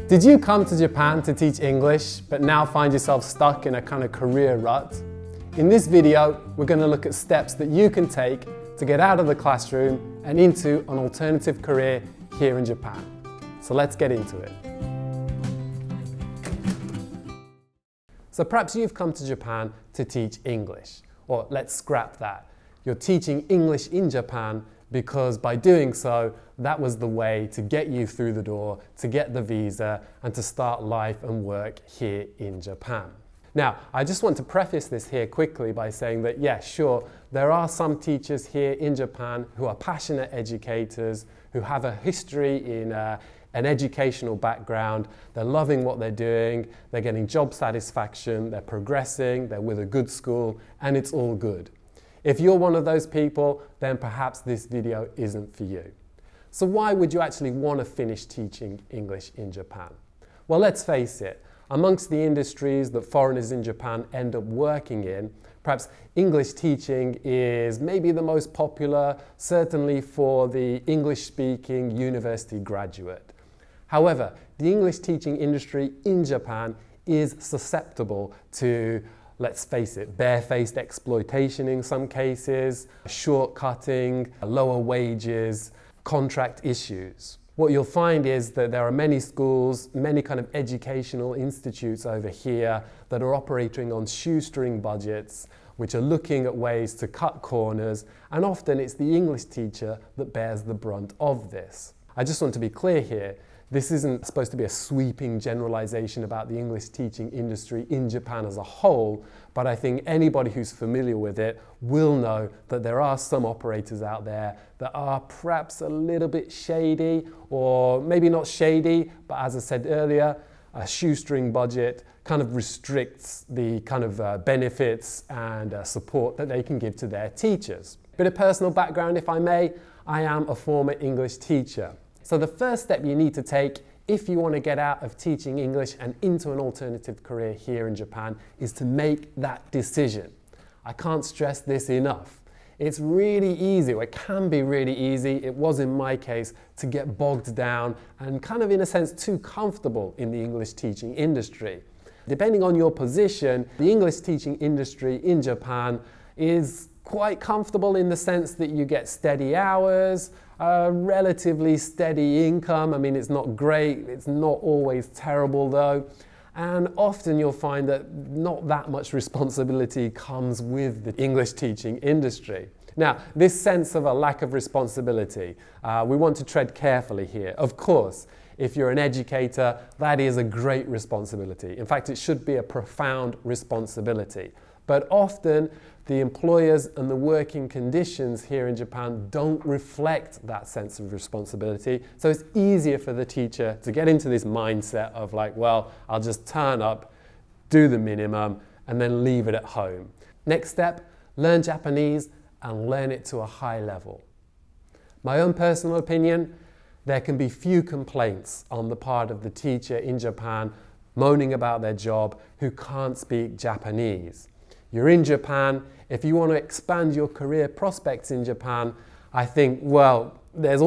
Did you come to Japan to teach English, but now find yourself stuck in a kind of career rut? In this video, we're going to look at steps that you can take to get out of the classroom and into an alternative career here in Japan. So let's get into it. So perhaps you've come to Japan to teach English, or let's scrap that. You're teaching English in Japan because by doing so, that was the way to get you through the door, to get the visa, and to start life and work here in Japan. Now, I just want to preface this here quickly by saying that, yeah, sure, there are some teachers here in Japan who are passionate educators, who have a history in an educational background. They're loving what they're doing, they're getting job satisfaction, they're progressing, they're with a good school, and it's all good. If you're one of those people, then perhaps this video isn't for you. So why would you actually want to finish teaching English in Japan? Well, let's face it, amongst the industries that foreigners in Japan end up working in, perhaps English teaching is maybe the most popular, certainly for the English-speaking university graduate. However, the English teaching industry in Japan is susceptible to, let's face it, barefaced exploitation in some cases, shortcutting, lower wages, contract issues. What you'll find is that there are many schools, many kind of educational institutes over here that are operating on shoestring budgets, which are looking at ways to cut corners, and often it's the English teacher that bears the brunt of this. I just want to be clear here, this isn't supposed to be a sweeping generalization about the English teaching industry in Japan as a whole, but I think anybody who's familiar with it will know that there are some operators out there that are perhaps a little bit shady, or maybe not shady, but as I said earlier, a shoestring budget kind of restricts the kind of benefits and support that they can give to their teachers. Bit of personal background, if I may, I am a former English teacher. So the first step you need to take if you want to get out of teaching English and into an alternative career here in Japan is to make that decision. I can't stress this enough. It's really easy, or it can be really easy, it was in my case, to get bogged down and kind of in a sense too comfortable in the English teaching industry. Depending on your position, the English teaching industry in Japan is quite comfortable in the sense that you get steady hours, relatively steady income. I mean, it's not great, it's not always terrible though. And often you'll find that not that much responsibility comes with the English teaching industry. Now, this sense of a lack of responsibility, we want to tread carefully here. Of course, if you're an educator, that is a great responsibility. In fact, it should be a profound responsibility. But often, the employers and the working conditions here in Japan don't reflect that sense of responsibility. So it's easier for the teacher to get into this mindset of like, well, I'll just turn up, do the minimum, and then leave it at home. Next step, learn Japanese and learn it to a high level. My own personal opinion, there can be few complaints on the part of the teacher in Japan moaning about their job who can't speak Japanese. You're in Japan, if you want to expand your career prospects in Japan, I think, well, there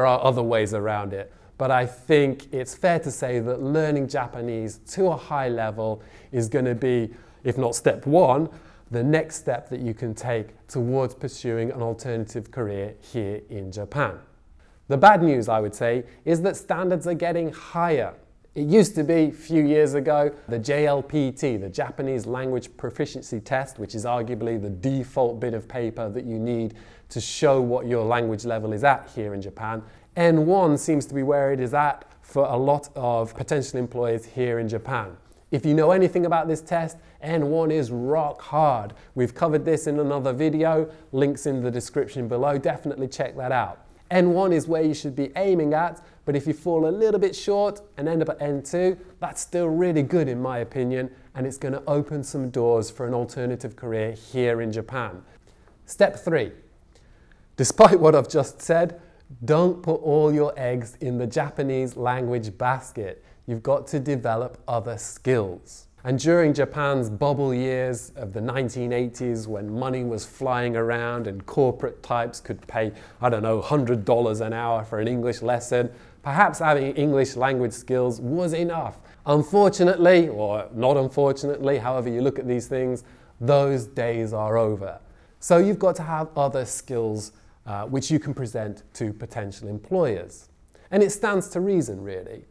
are other ways around it, but I think it's fair to say that learning Japanese to a high level is going to be, if not step one, the next step that you can take towards pursuing an alternative career here in Japan. The bad news, I would say, is that standards are getting higher. It used to be, a few years ago, the JLPT, the Japanese Language Proficiency Test, which is arguably the default bit of paper that you need to show what your language level is at here in Japan. N1 seems to be where it is at for a lot of potential employers here in Japan. If you know anything about this test, N1 is rock hard. We've covered this in another video, links in the description below, definitely check that out. N1 is where you should be aiming at, but if you fall a little bit short and end up at N2, that's still really good in my opinion, and it's going to open some doors for an alternative career here in Japan. Step 3. Despite what I've just said, don't put all your eggs in the Japanese language basket. You've got to develop other skills. And during Japan's bubble years of the 1980s, when money was flying around and corporate types could pay, I don't know, $100 an hour for an English lesson, Perhaps having English language skills was enough. Unfortunately, or not unfortunately, however you look at these things, those days are over. So you've got to have other skills which you can present to potential employers. And it stands to reason, really.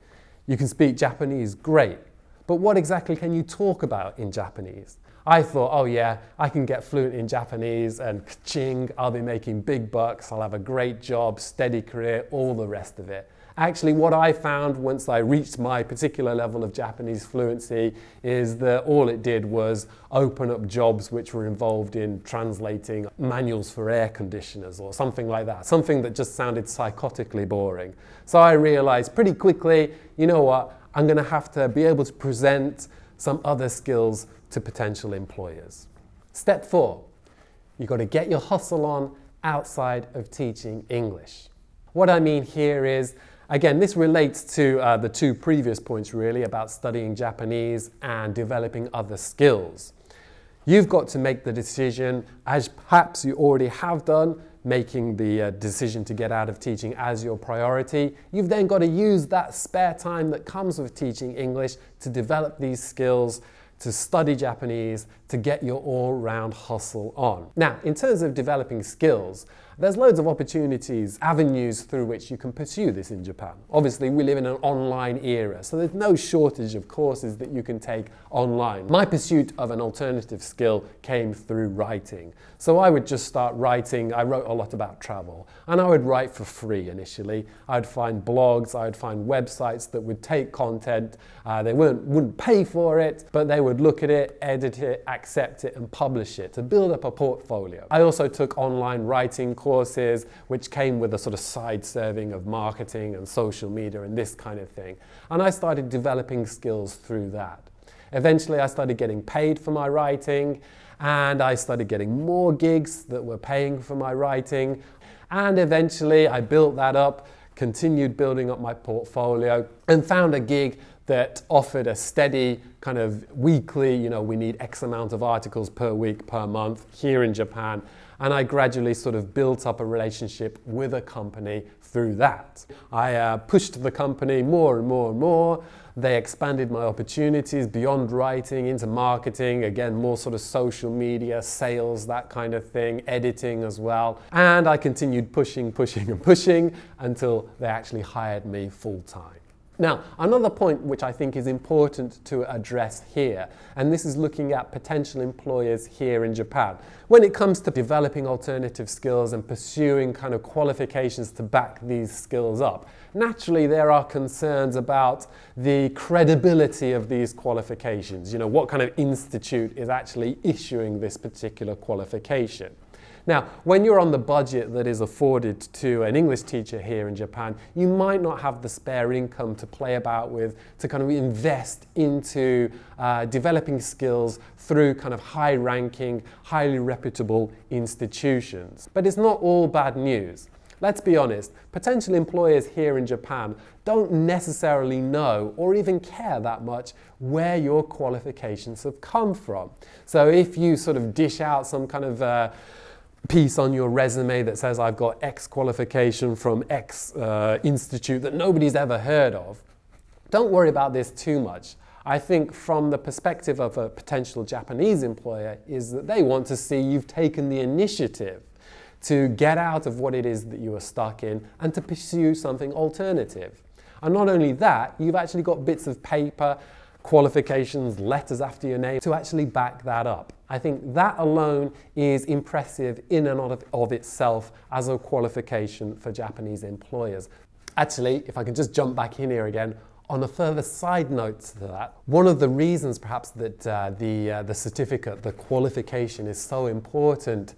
You can speak Japanese, great. But what exactly can you talk about in Japanese? I thought, oh yeah, I can get fluent in Japanese and ka-ching, I'll be making big bucks, I'll have a great job, steady career, all the rest of it. Actually, what I found once I reached my particular level of Japanese fluency is that all it did was open up jobs which were involved in translating manuals for air conditioners or something like that, something that just sounded psychotically boring. So I realized pretty quickly, you know what, I'm going to have to be able to present some other skills to potential employers. Step 4, you've got to get your hustle on outside of teaching English. What I mean here is, again, this relates to the two previous points really about studying Japanese and developing other skills. You've got to make the decision, as perhaps you already have done, making the decision to get out of teaching as your priority. You've then got to use that spare time that comes with teaching English to develop these skills, to study Japanese, to get your all-round hustle on. Now, in terms of developing skills, there's loads of opportunities, avenues through which you can pursue this in Japan. Obviously, we live in an online era, so there's no shortage of courses that you can take online. My pursuit of an alternative skill came through writing. So I would just start writing. I wrote a lot about travel, and I would write for free initially. I'd find blogs, I'd find websites that would take content. They wouldn't pay for it, but they would look at it, edit it, accept it, and publish it to build up a portfolio. I also took online writing courses which came with a sort of side serving of marketing and social media and this kind of thing. And I started developing skills through that. Eventually I started getting paid for my writing, and I started getting more gigs that were paying for my writing. And eventually I built that up, continued building up my portfolio, and found a gig that offered a steady kind of weekly, you know, we need X amount of articles per week, per month here in Japan. And I gradually sort of built up a relationship with a company through that. I pushed the company more and more and more. They expanded my opportunities beyond writing into marketing, again, more sort of social media, sales, that kind of thing, editing as well. And I continued pushing and pushing until they actually hired me full time. Now, another point which I think is important to address here, and this is looking at potential employers here in Japan. When it comes to developing alternative skills and pursuing kind of qualifications to back these skills up, naturally there are concerns about the credibility of these qualifications. You know, what kind of institute is actually issuing this particular qualification? Now, when you're on the budget that is afforded to an English teacher here in Japan, you might not have the spare income to play about with, to kind of invest into developing skills through kind of high-ranking, highly reputable institutions. But it's not all bad news. Let's be honest, potential employers here in Japan don't necessarily know or even care that much where your qualifications have come from. So if you sort of dish out some kind of piece on your resume that says I've got X qualification from X institute that nobody's ever heard of, don't worry about this too much. I think from the perspective of a potential Japanese employer is that they want to see you've taken the initiative to get out of what it is that you are stuck in and to pursue something alternative. And not only that, you've actually got bits of paper, qualifications, letters after your name to actually back that up. I think that alone is impressive in and of itself as a qualification for Japanese employers. Actually, if I can just jump back in here again, on a further side note to that, one of the reasons perhaps that the certificate, the qualification is so important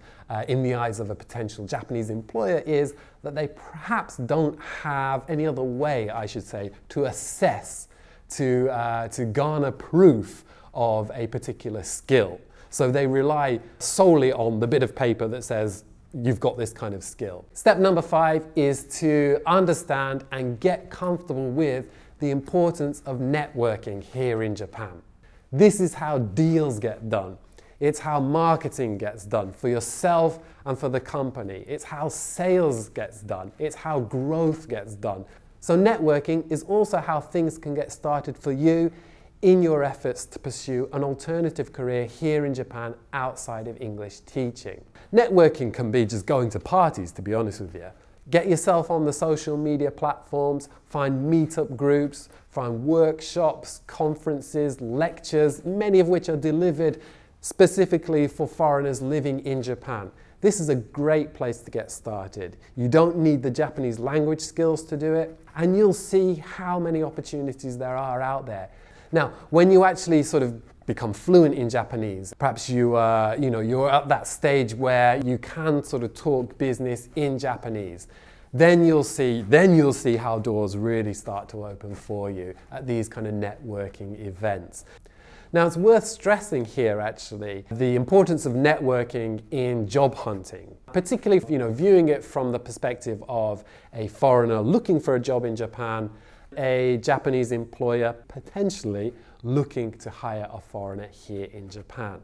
in the eyes of a potential Japanese employer is that they perhaps don't have any other way, I should say, to assess, to garner proof of a particular skill. So they rely solely on the bit of paper that says you've got this kind of skill. Step number 5 is to understand and get comfortable with the importance of networking here in Japan. This is how deals get done. It's how marketing gets done for yourself and for the company. It's how sales gets done. It's how growth gets done. So networking is also how things can get started for you in your efforts to pursue an alternative career here in Japan outside of English teaching. Networking can be just going to parties, to be honest with you. Get yourself on the social media platforms, find meetup groups, find workshops, conferences, lectures, many of which are delivered specifically for foreigners living in Japan. This is a great place to get started. You don't need the Japanese language skills to do it, and you'll see how many opportunities there are out there. Now, when you actually sort of become fluent in Japanese, perhaps you're at that stage where you can sort of talk business in Japanese, then you'll see how doors really start to open for you at these kind of networking events. Now, it's worth stressing here actually the importance of networking in job hunting, particularly viewing it from the perspective of a foreigner looking for a job in Japan, a Japanese employer potentially looking to hire a foreigner here in Japan.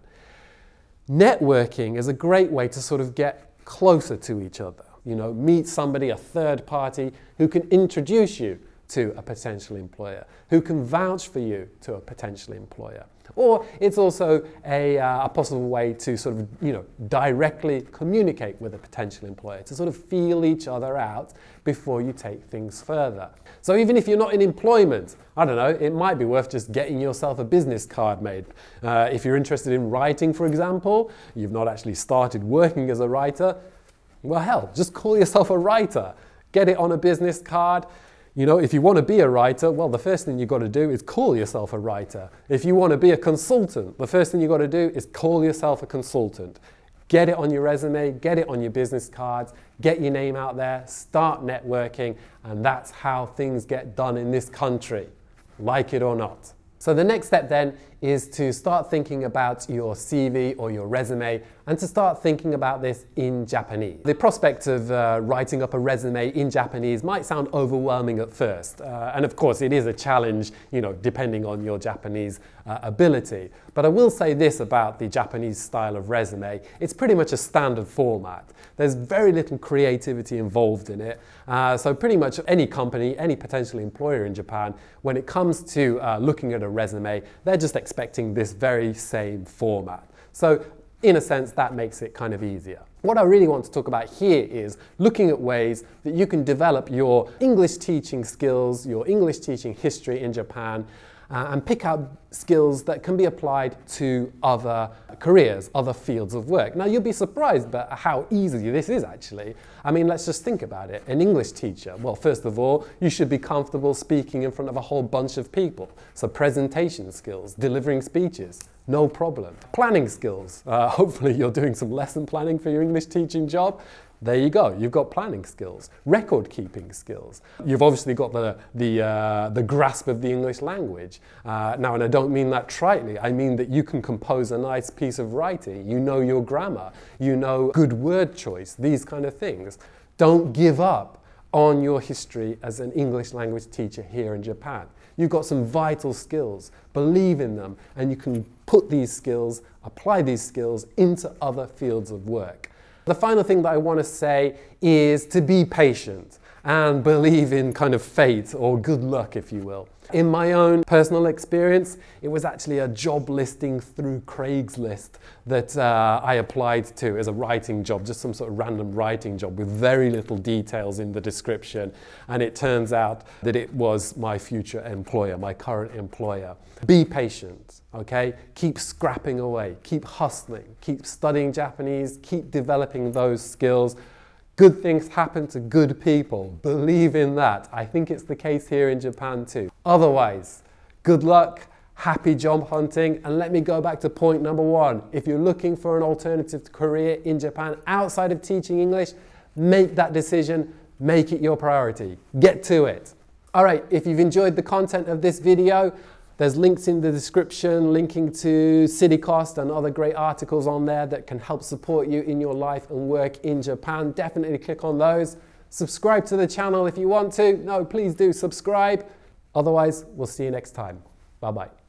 Networking is a great way to sort of get closer to each other. Meet somebody, a third party, who can introduce you to a potential employer, who can vouch for you to a potential employer. Or it's also a possible way to sort of, directly communicate with a potential employer, to sort of feel each other out before you take things further. So even if you're not in employment, I don't know, it might be worth just getting yourself a business card made. If you're interested in writing, for example, you've not actually started working as a writer, well, hell, just call yourself a writer. Get it on a business card. If you want to be a writer, well, the first thing you've got to do is call yourself a writer. If you want to be a consultant, the first thing you've got to do is call yourself a consultant. Get it on your resume, get it on your business cards, get your name out there, start networking, and that's how things get done in this country, like it or not. So the next step then is to start thinking about your CV or your resume and to start thinking about this in Japanese. The prospect of writing up a resume in Japanese might sound overwhelming at first. And of course it is a challenge, depending on your Japanese ability. But I will say this about the Japanese style of resume. It's pretty much a standard format. There's very little creativity involved in it. So pretty much any company, any potential employer in Japan, when it comes to looking at a resume, they're just expecting this very same format. So in a sense, that makes it kind of easier. What I really want to talk about here is looking at ways that you can develop your English teaching skills, your English teaching history in Japan, and pick out skills that can be applied to other careers, other fields of work. Now, you'll be surprised by how easy this is actually. I mean, let's just think about it. An English teacher, well, first of all, you should be comfortable speaking in front of a whole bunch of people. So presentation skills, delivering speeches, no problem. Planning skills, hopefully you're doing some lesson planning for your English teaching job. There you go, you've got planning skills, record keeping skills. You've obviously got the grasp of the English language. Now, and I don't mean that tritely, I mean that you can compose a nice piece of writing, you know your grammar, you know good word choice, these kind of things. Don't give up on your history as an English language teacher here in Japan. You've got some vital skills, believe in them, and you can put these skills, apply these skills into other fields of work. The final thing that I want to say is to be patient and believe in kind of fate or good luck, if you will. In my own personal experience, it was actually a job listing through Craigslist that I applied to as a writing job, just some sort of random writing job with very little details in the description. And it turns out that it was my future employer, my current employer. Be patient, okay? Keep scrapping away, keep hustling, keep studying Japanese, keep developing those skills. Good things happen to good people. Believe in that. I think it's the case here in Japan too. Otherwise, good luck, happy job hunting, and let me go back to point number one. If you're looking for an alternative career in Japan outside of teaching English, make that decision, make it your priority. Get to it. All right, if you've enjoyed the content of this video, there's links in the description linking to City Cost and other great articles on there that can help support you in your life and work in Japan. Definitely click on those. Subscribe to the channel if you want to. No, please do subscribe. Otherwise, we'll see you next time. Bye-bye.